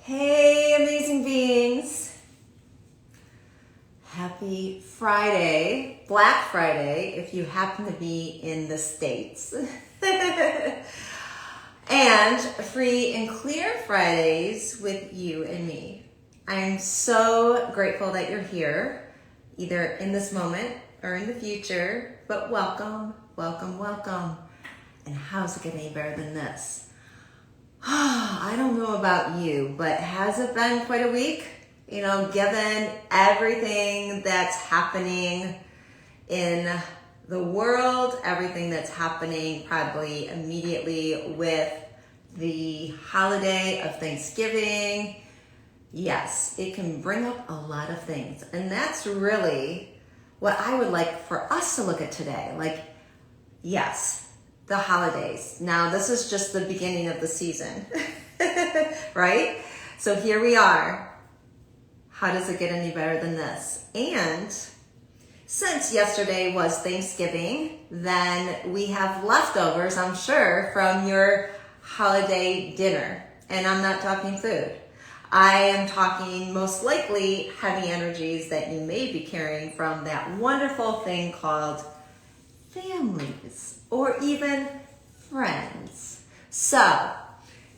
Hey, amazing beings. Happy Friday, Black Friday, if you happen to be in the States. And free and clear Fridays with you and me. I'm so grateful that you're here, either in this moment or in the future, but welcome, welcome, welcome. And how's it getting any better than this? I don't know about you, but has it been quite a week? You know, given everything that's happening in the world, everything that's happening probably immediately with the holiday of Thanksgiving. Yes, it can bring up a lot of things. And that's really what I would like for us to look at today. Like, yes, the holidays. Now, this is just the beginning of the season, right? So here we are. How does it get any better than this? And since yesterday was Thanksgiving, then we have leftovers, I'm sure, from your holiday dinner. And I'm not talking food. I am talking most likely heavy energies that you may be carrying from that wonderful thing called families, or even friends. So,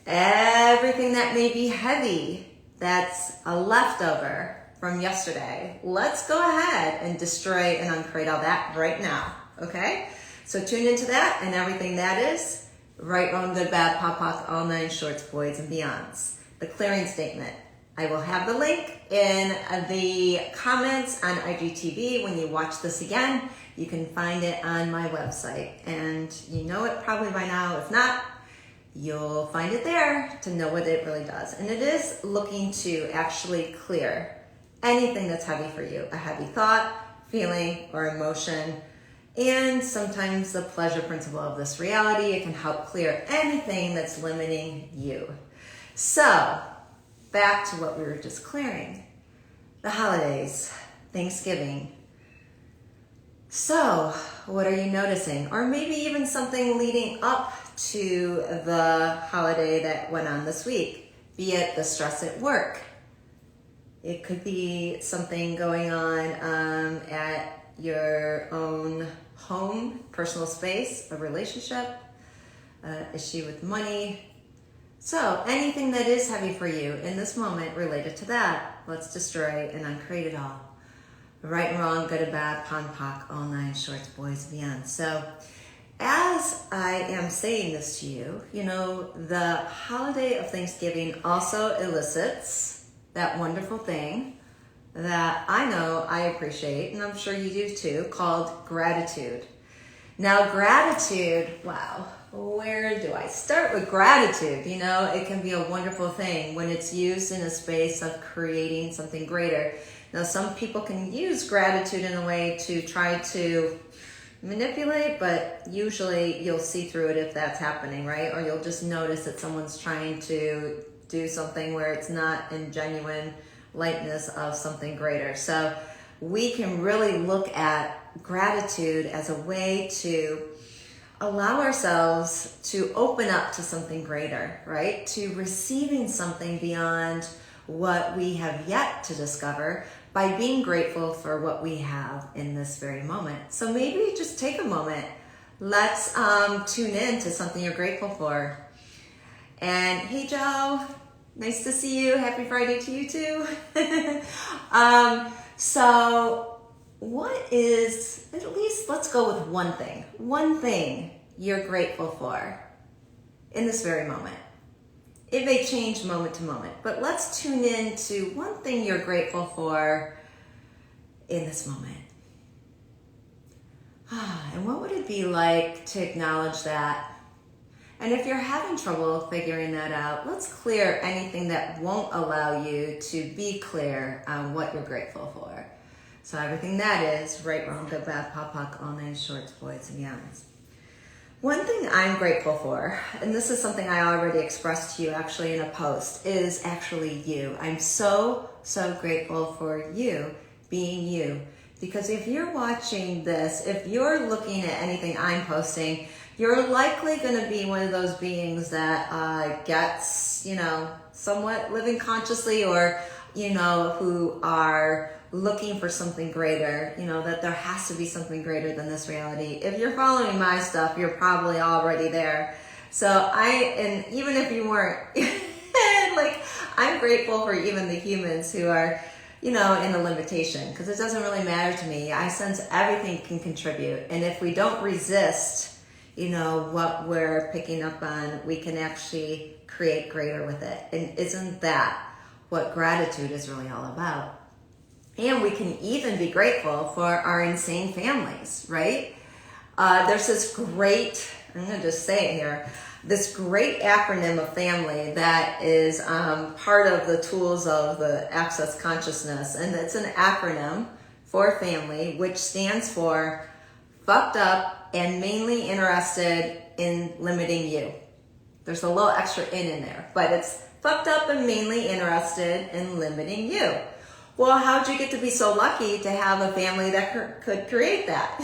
everything that may be heavy, that's a leftover from yesterday, let's go ahead and destroy and uncreate all that right now, okay? So tune into that and everything that is, right, wrong, good, bad, pop, pop, all nine shorts, boys, and beyonds. The clearing statement. I will have the link in the comments on IGTV when you watch this again. You can find it on my website, and you know it probably by now. If not, you'll find it there to know what it really does. And it is looking to actually clear anything that's heavy for you, a heavy thought, feeling, or emotion. And sometimes the pleasure principle of this reality, it can help clear anything that's limiting you. So, back to what we were just clearing. The holidays, Thanksgiving. So, what are you noticing? Or maybe even something leading up to the holiday that went on this week, be it the stress at work. It could be something going on at your own home, personal space, a relationship, issue with money. So anything that is heavy for you in this moment related to that, let's destroy and uncreate it all. Right and wrong, good and bad, pon poc, all nine shorts, boys, and beyond. So as I am saying this to you, you know, the holiday of Thanksgiving also elicits that wonderful thing that I know I appreciate, and I'm sure you do too, called gratitude. Now, gratitude, wow, where do I start with gratitude? You know, it can be a wonderful thing when it's used in a space of creating something greater. Now, some people can use gratitude in a way to try to manipulate, but usually you'll see through it if that's happening, right? Or you'll just notice that someone's trying to do something where it's not in genuine lightness of something greater. So we can really look at gratitude as a way to allow ourselves to open up to something greater, right? To receiving something beyond what we have yet to discover by being grateful for what we have in this very moment. So maybe just take a moment. Let's tune in to something you're grateful for. And hey, Joe, nice to see you. Happy Friday to you too. So what is, at least let's go with one thing you're grateful for in this very moment. It may change moment to moment, but let's tune in to one thing you're grateful for in this moment. And what would it be like to acknowledge that? And if you're having trouble figuring that out, let's clear anything that won't allow you to be clear on what you're grateful for. So everything that is, right, wrong, good, bad, pop, poc, all nine shorts, boys, and beyonds. One thing I'm grateful for, and this is something I already expressed to you actually in a post, is actually you. I'm so grateful for you being you. Because if you're watching this, if you're looking at anything I'm posting, you're likely going to be one of those beings that gets, somewhat living consciously, or, who are looking for something greater, that there has to be something greater than this reality. If you're following my stuff, you're probably already there. So and even if you weren't, I'm grateful for even the humans who are, in the limitation, because it doesn't really matter to me. I sense everything can contribute. And if we don't resist, what we're picking up on, we can actually create greater with it. And isn't that what gratitude is really all about? And we can even be grateful for our insane families, right? There's this great, I'm going to just say it here, this great acronym of family that is part of the tools of the Access Consciousness. And it's an acronym for family, which stands for fucked up and mainly interested in limiting you. There's a little extra in there, but it's fucked up and mainly interested in limiting you. Well, how'd you get to be so lucky to have a family that could create that?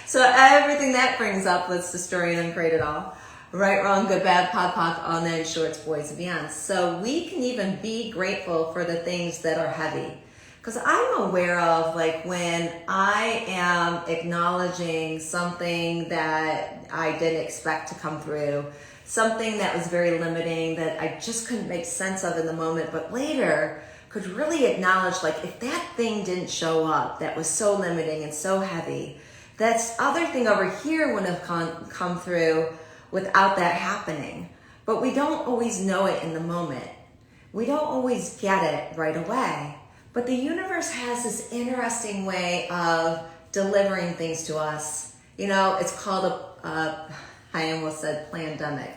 So everything that brings up, let's destroy and uncreate it all. Right, wrong, good, bad, pod, poc, all nine shorts, boys and beyond. So we can even be grateful for the things that are heavy. Because I'm aware of, when I am acknowledging something that I didn't expect to come through, something that was very limiting, that I just couldn't make sense of in the moment, but later could really acknowledge, if that thing didn't show up, that was so limiting and so heavy, that other thing over here would have come through without that happening. But we don't always know it in the moment. We don't always get it right away. But the universe has this interesting way of delivering things to us. It's called I almost said pandemic.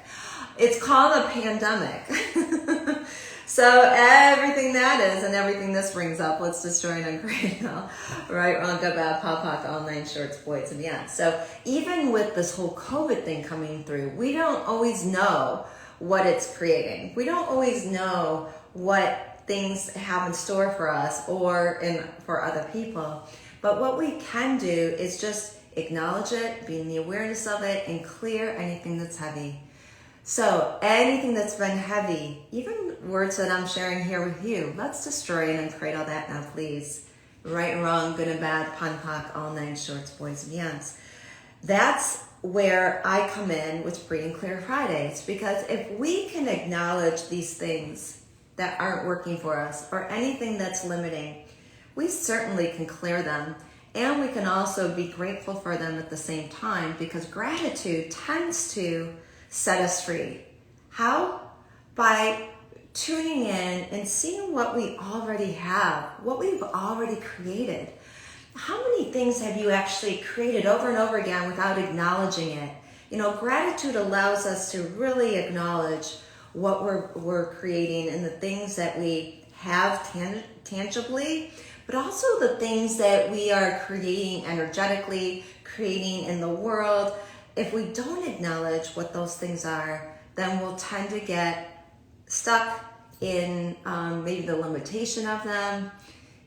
It's called a pandemic. So everything that is and everything this brings up, let's destroy and uncreate it all. Right, wrong, good, bad, pop, poc, all nine shorts, boys and beyond. So even with this whole COVID thing coming through, we don't always know what it's creating. We don't always know what things have in store for us or for other people. But what we can do is just acknowledge it, be in the awareness of it, and clear anything that's heavy. So anything that's been heavy, even words that I'm sharing here with you, let's destroy and uncreate all that now, please. Right and wrong, good and bad, pun, poc, all nine shorts, boys and beyonds. That's where I come in with Free and Clear Fridays, because if we can acknowledge these things that aren't working for us or anything that's limiting, we certainly can clear them. And we can also be grateful for them at the same time, because gratitude tends to set us free. How? By tuning in and seeing what we already have, what we've already created. How many things have you actually created over and over again without acknowledging it? Gratitude allows us to really acknowledge what we're creating and the things that we have tangibly, but also the things that we are creating energetically, creating in the world. If we don't acknowledge what those things are, then we'll tend to get stuck in maybe the limitation of them.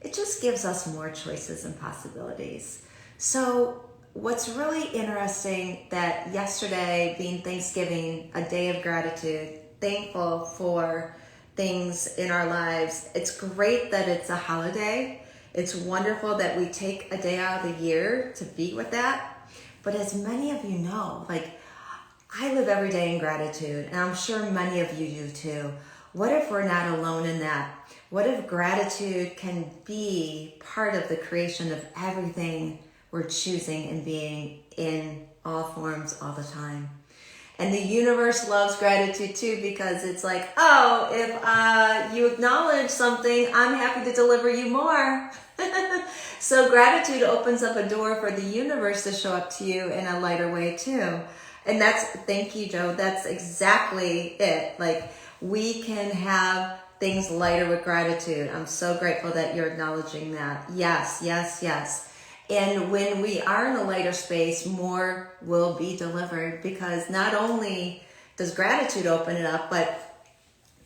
It just gives us more choices and possibilities. So what's really interesting, that yesterday being Thanksgiving, a day of gratitude, thankful for things in our lives. It's great that it's a holiday. It's wonderful that we take a day out of the year to be with that. But as many of you know, I live every day in gratitude, and I'm sure many of you do too. What if we're not alone in that? What if gratitude can be part of the creation of everything we're choosing and being in all forms all the time? And the universe loves gratitude too, because it's if you acknowledge something, I'm happy to deliver you more. So gratitude opens up a door for the universe to show up to you in a lighter way too. And thank you, Joe. That's exactly it. We can have things lighter with gratitude. I'm so grateful that you're acknowledging that. Yes, yes, yes. And when we are in a lighter space, more will be delivered, because not only does gratitude open it up, but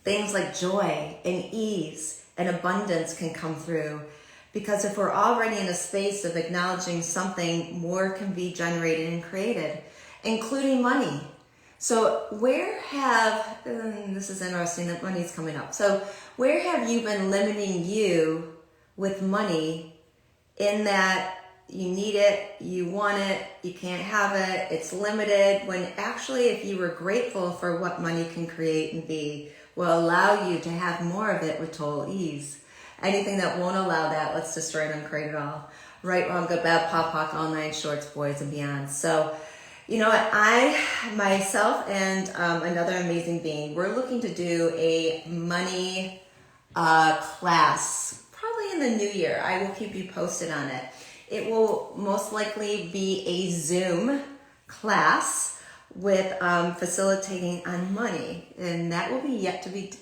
things like joy and ease and abundance can come through. Because if we're already in a space of acknowledging something, more can be generated and created. including money. So this is interesting that money's coming up. So where have you been limiting you with money in that you need it, you want it, you can't have it, it's limited, when actually if you were grateful for what money can create and be, will allow you to have more of it with total ease. Anything that won't allow that, let's destroy it and create it all. Right, wrong, good, bad, pop, pock, all nine shorts, boys and beyond. So, you know what, I, myself and another amazing being, we're looking to do a money class, probably in the new year. I will keep you posted on it. It will most likely be a Zoom class with facilitating on money. And that will be yet to be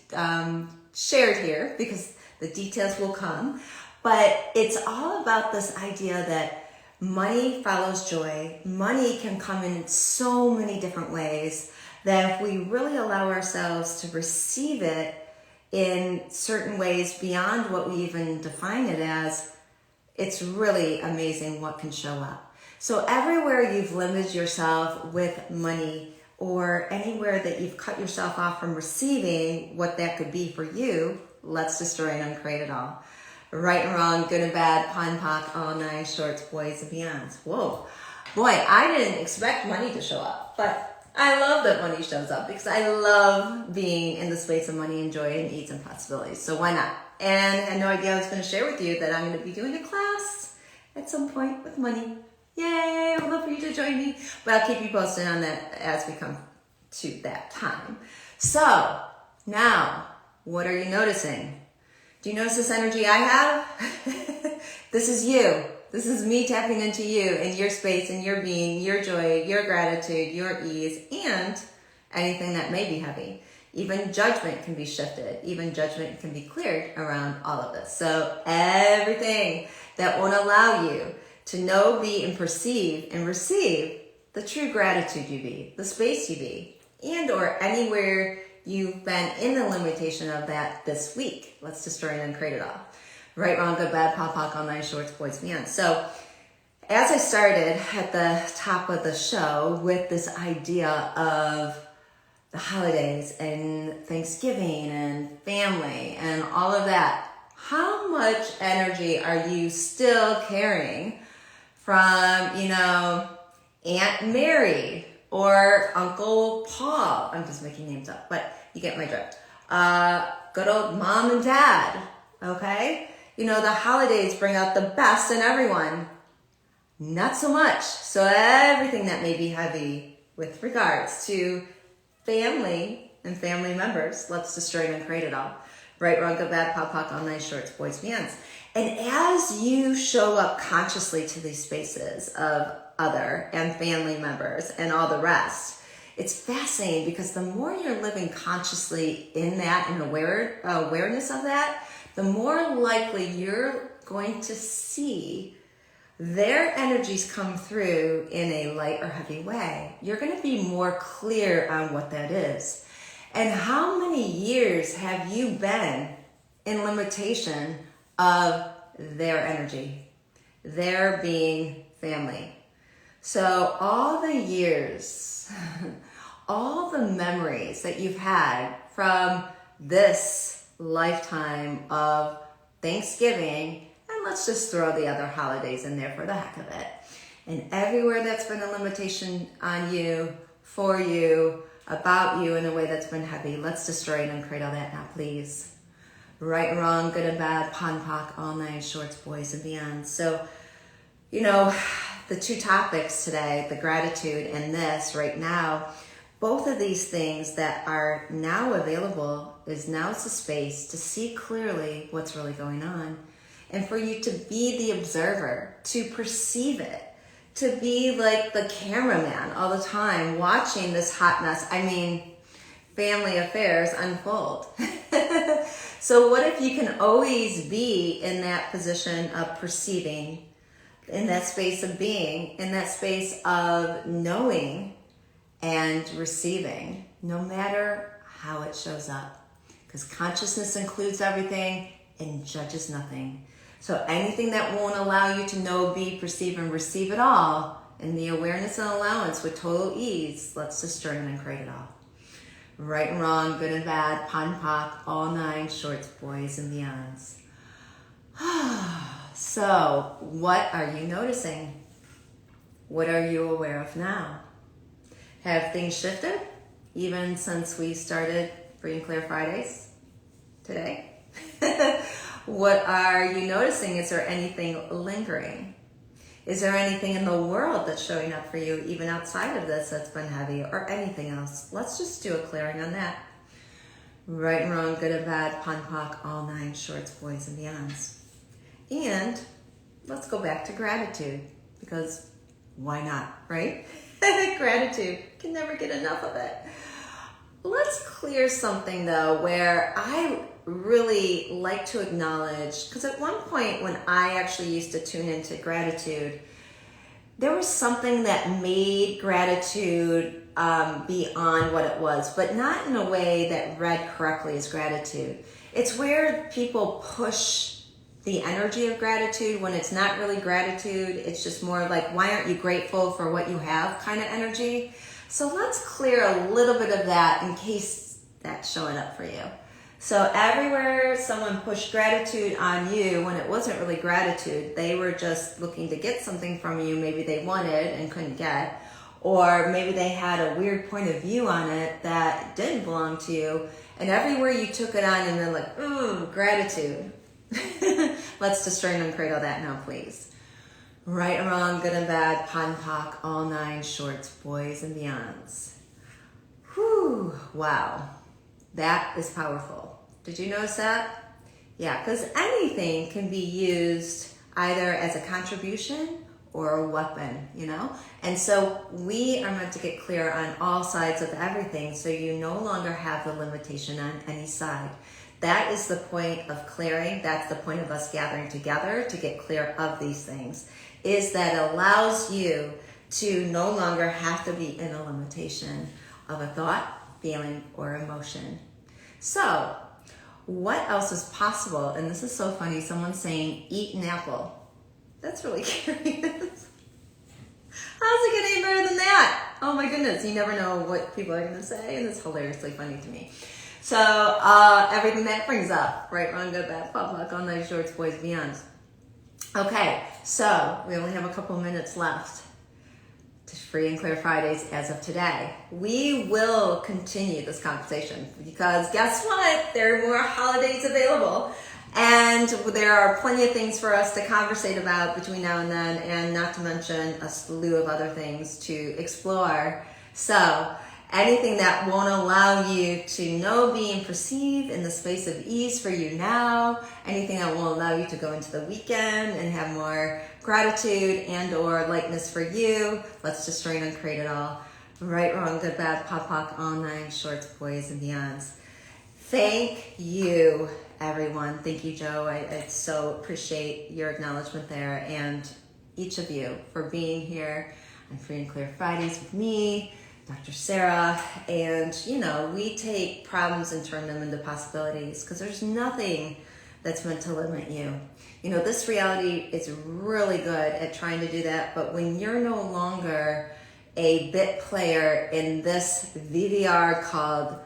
shared here because the details will come. But it's all about this idea that money follows joy. Money can come in so many different ways that if we really allow ourselves to receive it in certain ways beyond what we even define it as, it's really amazing what can show up. So everywhere you've limited yourself with money or anywhere that you've cut yourself off from receiving what that could be for you, let's destroy and uncreate it all. Right and wrong, good and bad, pon pock, all nine shorts, boys and beyonds. Whoa. Boy, I didn't expect money to show up, but I love that money shows up because I love being in the space of money and joy and ease and possibilities. So why not? And I had no idea I was going to share with you that I'm going to be doing a class at some point with money. Yay! I would love for you to join me. But I'll keep you posted on that as we come to that time. So, now, what are you noticing? Do you notice this energy I have? This is you. This is me tapping into you and your space and your being, your joy, your gratitude, your ease, and anything that may be heavy. Even judgment can be shifted. Even judgment can be cleared around all of this. So everything that won't allow you to know, be, and perceive and receive the true gratitude you be, the space you be, and or anywhere you've been in the limitation of that this week. Let's destroy and uncreate it all. Right, wrong, good, bad, pop, pock, all nine shorts, boys, beyond. So as I started at the top of the show with this idea of the holidays and Thanksgiving and family and all of that, how much energy are you still carrying from, Aunt Mary or Uncle Paul? I'm just making names up, but you get my drift. Good old mom and dad, okay? The holidays bring out the best in everyone. Not so much. So everything that may be heavy with regards to family and family members, let's destroy and uncreate it all. Right, wrong, good, bad, pop, pock, all nine shorts, boys, beyonds. And as you show up consciously to these spaces of other and family members and all the rest, it's fascinating because the more you're living consciously in that and awareness of that, the more likely you're going to see their energies come through in a light or heavy way. You're going to be more clear on what that is. And how many years have you been in limitation of their energy, their being family? So all the years, all the memories that you've had from this lifetime of Thanksgiving, and let's just throw the other holidays in there for the heck of it. And everywhere that's been a limitation on you, for you, about you in a way that's been heavy, let's destroy and uncreate all that now, please. Right and wrong, good and bad, pon pock, all nine shorts, boys and beyond. So, the two topics today, the gratitude and this right now, both of these things that are now available is now's the space to see clearly what's really going on. And for you to be the observer, to perceive it, to be like the cameraman all the time, watching this hot mess, family affairs unfold. So what if you can always be in that position of perceiving, in that space of being, in that space of knowing and receiving, no matter how it shows up. Because consciousness includes everything and judges nothing. So anything that won't allow you to know, be, perceive, and receive it all in the awareness and allowance with total ease. Let's destroy and create it all. Right and wrong, good and bad, pon poc, all nine shorts, boys and beyonds. So, what are you noticing? What are you aware of now? Have things shifted, even since we started Free and Clear Fridays today? What are you noticing? Is there anything lingering? Is there anything in the world that's showing up for you, even outside of this, that's been heavy, or anything else? Let's just do a clearing on that. Right and wrong, good and bad, pon poc, all nine shorts, boys and beyonds. And let's go back to gratitude, because why not, right? Gratitude, can never get enough of it. Let's clear something though, where I really like to acknowledge, because at one point when I actually used to tune into gratitude, there was something that made gratitude beyond what it was, but not in a way that read correctly as gratitude. It's where people push the energy of gratitude when it's not really gratitude. It's just more like, why aren't you grateful for what you have kind of energy. So let's clear a little bit of that in case that's showing up for you. So everywhere someone pushed gratitude on you when it wasn't really gratitude, they were just looking to get something from you maybe they wanted and couldn't get, or maybe they had a weird point of view on it that didn't belong to you, and everywhere you took it on and then like, ooh, gratitude. Let's destroy and uncreate all that now, please. Right and wrong, good and bad, pon poc, all nine shorts, boys and beyonds. Whew, wow. That is powerful. Did you notice that? Yeah, because anything can be used either as a contribution or a weapon, you know? And so we are meant to get clear on all sides of everything, so you no longer have the limitation on any side. That is the point of clearing. That's the point of us gathering together to get clear of these things, is that it allows you to no longer have to be in a limitation of a thought, feeling, or emotion. So, what else is possible? And this is so funny. Someone's saying, eat an apple. That's really curious. How's it get any better than that? Oh my goodness, you never know what people are going to say, and it's hilariously funny to me. So, everything that brings up, right, wrong, good, bad, pop, luck, all night shorts, boys, beyonds. Okay, so we only have a couple minutes left to Free and Clear Fridays as of today. We will continue this conversation because guess what? There are more holidays available, and there are plenty of things for us to conversate about between now and then, and not to mention a slew of other things to explore. So anything that won't allow you to know, be, and perceive in the space of ease for you now, anything that won't allow you to go into the weekend and have more gratitude and or lightness for you, let's destroy and uncreate it all. Right, wrong, good, bad, pop, poc, all nine shorts, boys and beyonds. Thank you, everyone. Thank you, Joe. I so appreciate your acknowledgement there, and each of you for being here on Free and Clear Fridays with me, Dr. Sarah, and you know, we take problems and turn them into possibilities because there's nothing that's meant to limit you. You know, this reality is really good at trying to do that, but when you're no longer a bit player in this VDR called,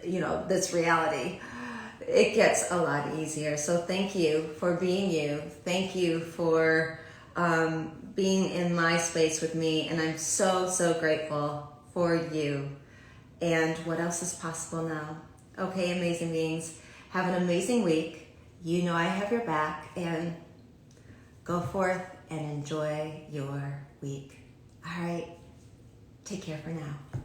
you know, this reality, it gets a lot easier. So thank you for being you. Thank you for being in my space with me, and I'm so, so grateful for you. And what else is possible now? Okay, amazing beings, have an amazing week. You know I have your back, and go forth and enjoy your week. All right, take care for now.